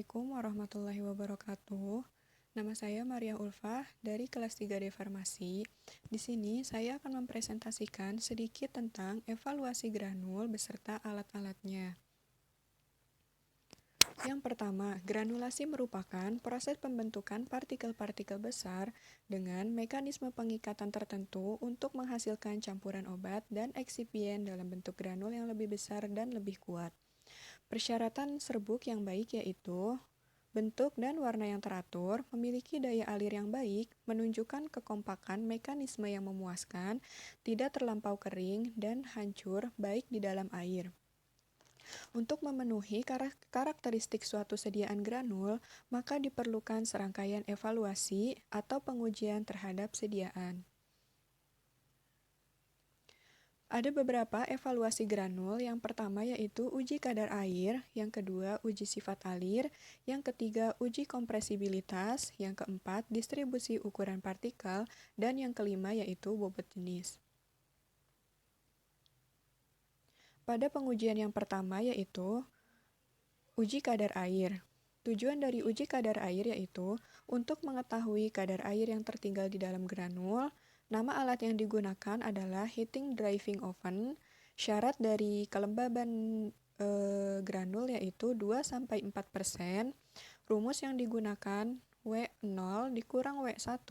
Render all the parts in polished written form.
Assalamualaikum warahmatullahi wabarakatuh. Nama saya Maria Ulfah dari kelas 3D Farmasi. Di sini saya akan mempresentasikan sedikit tentang evaluasi granul beserta alat-alatnya. Yang pertama, granulasi merupakan proses pembentukan partikel-partikel besar dengan mekanisme pengikatan tertentu untuk menghasilkan campuran obat dan eksipien dalam bentuk granul yang lebih besar dan lebih kuat. Persyaratan serbuk yang baik yaitu bentuk dan warna yang teratur, memiliki daya alir yang baik, menunjukkan kekompakan mekanisme yang memuaskan, tidak terlampau kering, dan hancur baik di dalam air. Untuk memenuhi karakteristik suatu sediaan granul, maka diperlukan serangkaian evaluasi atau pengujian terhadap sediaan. Ada beberapa evaluasi granul, yang pertama yaitu uji kadar air, yang kedua uji sifat alir, yang ketiga uji kompresibilitas, yang keempat distribusi ukuran partikel, dan yang kelima yaitu bobot jenis. Pada pengujian yang pertama yaitu uji kadar air. Tujuan dari uji kadar air yaitu untuk mengetahui kadar air yang tertinggal di dalam granul. Nama alat yang digunakan adalah heating driving oven. Syarat dari kelembaban granul yaitu 2-4%. Rumus yang digunakan W0 dikurang W1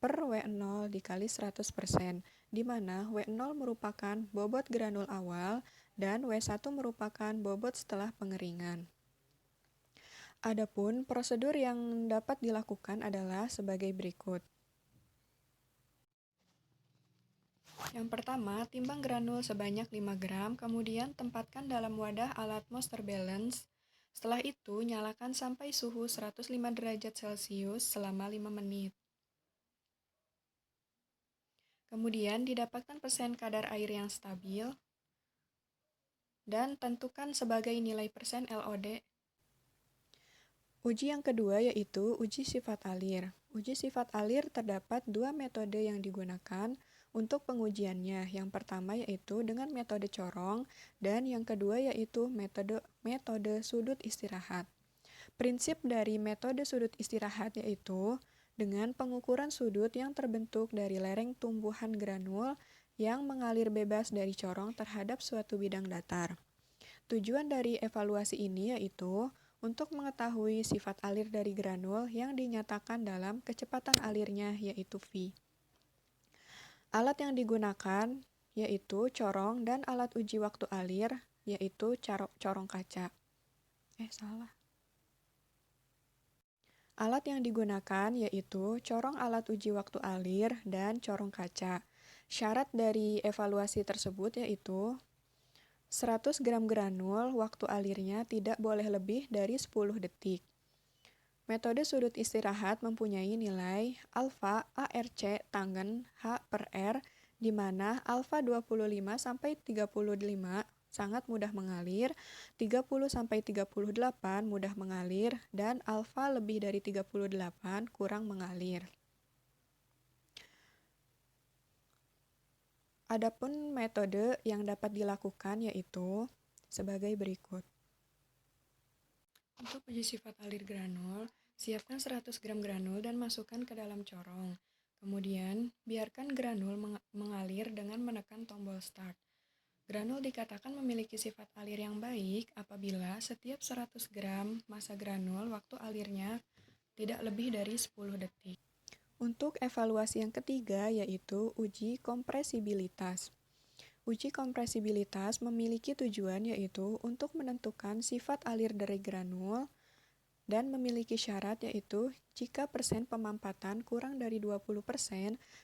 per W0 dikali 100%, di mana W0 merupakan bobot granul awal dan W1 merupakan bobot setelah pengeringan. Adapun prosedur yang dapat dilakukan adalah sebagai berikut. Yang pertama, timbang granul sebanyak 5 gram, kemudian tempatkan dalam wadah alat Moster Balance. Setelah itu, nyalakan sampai suhu 105 derajat Celcius selama 5 menit. Kemudian, didapatkan persen kadar air yang stabil, dan tentukan sebagai nilai persen LOD. Uji yang kedua yaitu uji sifat alir. Uji sifat alir terdapat dua metode yang digunakan untuk pengujiannya. Yang pertama yaitu dengan metode corong dan yang kedua yaitu metode sudut istirahat. Prinsip dari metode sudut istirahat yaitu dengan pengukuran sudut yang terbentuk dari lereng tumbuhan granul yang mengalir bebas dari corong terhadap suatu bidang datar. Tujuan dari evaluasi ini yaitu untuk mengetahui sifat alir dari granul yang dinyatakan dalam kecepatan alirnya yaitu V. Alat yang digunakan yaitu corong dan alat uji waktu alir yaitu corong kaca. Alat yang digunakan yaitu corong alat uji waktu alir dan corong kaca. Syarat dari evaluasi tersebut yaitu 100 gram granul, waktu alirnya tidak boleh lebih dari 10 detik. Metode sudut istirahat mempunyai nilai alfa ARC tangen H per R, di mana alfa 25-35 sangat mudah mengalir, 30-38 mudah mengalir, dan alfa lebih dari 38 kurang mengalir. Adapun metode yang dapat dilakukan yaitu sebagai berikut. Untuk uji sifat alir granul, siapkan 100 gram granul dan masukkan ke dalam corong. Kemudian, biarkan granul mengalir dengan menekan tombol start. Granul dikatakan memiliki sifat alir yang baik apabila setiap 100 gram massa granul waktu alirnya tidak lebih dari 10 detik. Untuk evaluasi yang ketiga yaitu uji kompresibilitas. Uji kompresibilitas memiliki tujuan yaitu untuk menentukan sifat alir dari granul dan memiliki syarat yaitu jika persen pemampatan kurang dari 20%,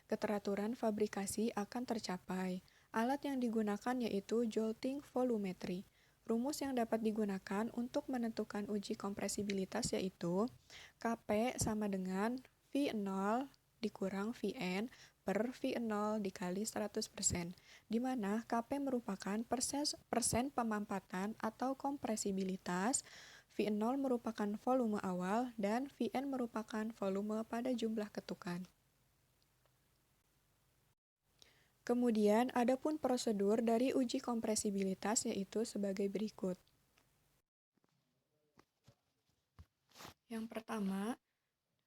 keteraturan fabrikasi akan tercapai. Alat yang digunakan yaitu jolting volumetry. Rumus yang dapat digunakan untuk menentukan uji kompresibilitas yaitu Kp sama dengan V0 dikurang Vn per V0 dikali 100%, di mana Kp merupakan persen pemampatan atau kompresibilitas, V0 merupakan volume awal, dan Vn merupakan volume pada jumlah ketukan. Kemudian, adapun prosedur dari uji kompresibilitas yaitu sebagai berikut. Yang pertama,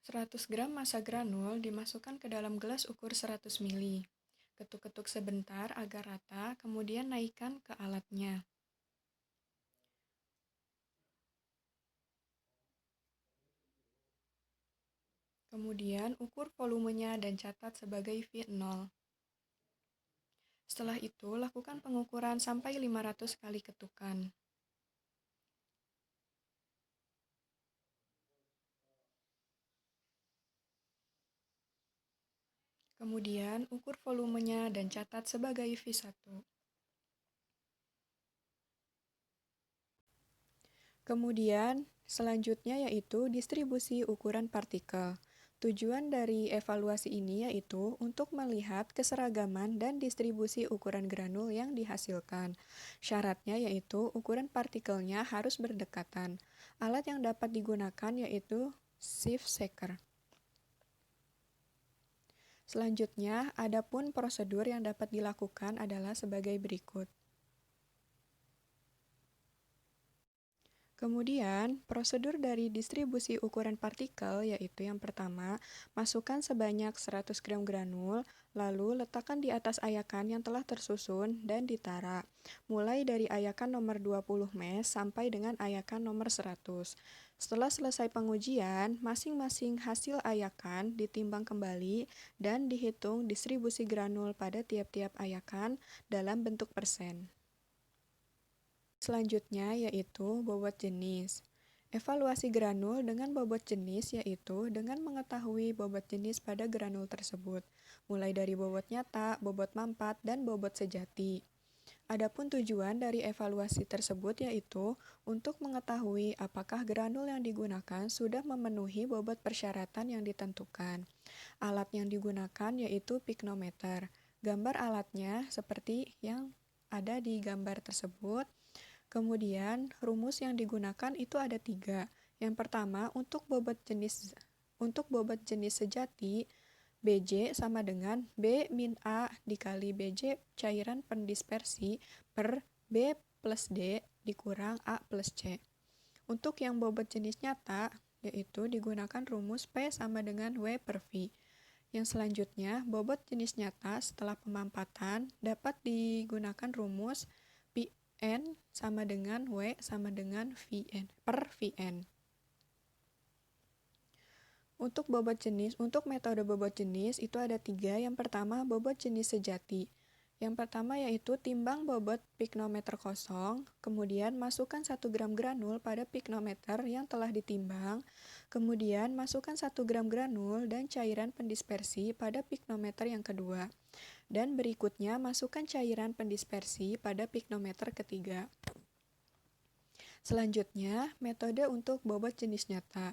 100 gram massa granul dimasukkan ke dalam gelas ukur 100 ml. Ketuk-ketuk sebentar agar rata, kemudian naikkan ke alatnya. Kemudian ukur volumenya dan catat sebagai V0. Setelah itu, lakukan pengukuran sampai 500 kali ketukan. Kemudian, ukur volumenya dan catat sebagai V1. Kemudian, selanjutnya yaitu distribusi ukuran partikel. Tujuan dari evaluasi ini yaitu untuk melihat keseragaman dan distribusi ukuran granul yang dihasilkan. Syaratnya yaitu ukuran partikelnya harus berdekatan. Alat yang dapat digunakan yaitu sieve shaker. Selanjutnya, adapun prosedur yang dapat dilakukan adalah sebagai berikut. Kemudian, prosedur dari distribusi ukuran partikel yaitu yang pertama, masukkan sebanyak 100 gram granul, lalu letakkan di atas ayakan yang telah tersusun dan ditara, mulai dari ayakan nomor 20 mes sampai dengan ayakan nomor 100. Setelah selesai pengujian, masing-masing hasil ayakan ditimbang kembali dan dihitung distribusi granul pada tiap-tiap ayakan dalam bentuk persen. Selanjutnya yaitu bobot jenis. Evaluasi granul dengan bobot jenis yaitu dengan mengetahui bobot jenis pada granul tersebut, mulai dari bobot nyata, bobot mampat, dan bobot sejati. Adapun tujuan dari evaluasi tersebut yaitu untuk mengetahui apakah granul yang digunakan sudah memenuhi bobot persyaratan yang ditentukan. Alat yang digunakan yaitu piknometer. Gambar alatnya seperti yang ada di gambar tersebut. Kemudian, rumus yang digunakan itu ada 3. Yang pertama, untuk bobot jenis sejati, Bj sama dengan B min A dikali Bj cairan pendispersi per B plus D dikurang A plus C. Untuk yang bobot jenis nyata, yaitu digunakan rumus P sama dengan W per V. Yang selanjutnya, bobot jenis nyata setelah pemampatan dapat digunakan rumus N sama dengan W sama dengan Vn per Vn. Untuk metode bobot jenis itu ada 3. Yang pertama, bobot jenis sejati. Yang pertama yaitu timbang bobot piknometer kosong, kemudian masukkan 1 gram granul pada piknometer yang telah ditimbang, kemudian masukkan 1 gram granul dan cairan pendispersi pada piknometer yang kedua, dan berikutnya masukkan cairan pendispersi pada piknometer ketiga. Selanjutnya, metode untuk bobot jenis nyata.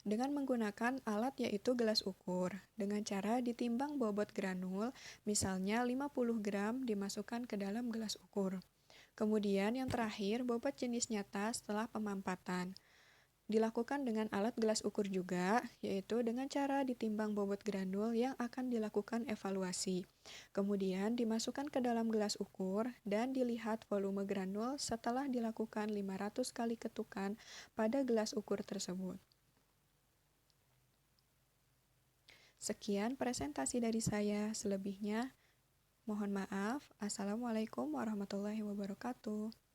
Dengan menggunakan alat yaitu gelas ukur, dengan cara ditimbang bobot granul, misalnya 50 gram dimasukkan ke dalam gelas ukur. Kemudian yang terakhir, bobot jenis nyata setelah pemampatan. Dilakukan dengan alat gelas ukur juga, yaitu dengan cara ditimbang bobot granul yang akan dilakukan evaluasi. Kemudian dimasukkan ke dalam gelas ukur dan dilihat volume granul setelah dilakukan 500 kali ketukan pada gelas ukur tersebut. Sekian presentasi dari saya, selebihnya mohon maaf. Assalamualaikum warahmatullahi wabarakatuh.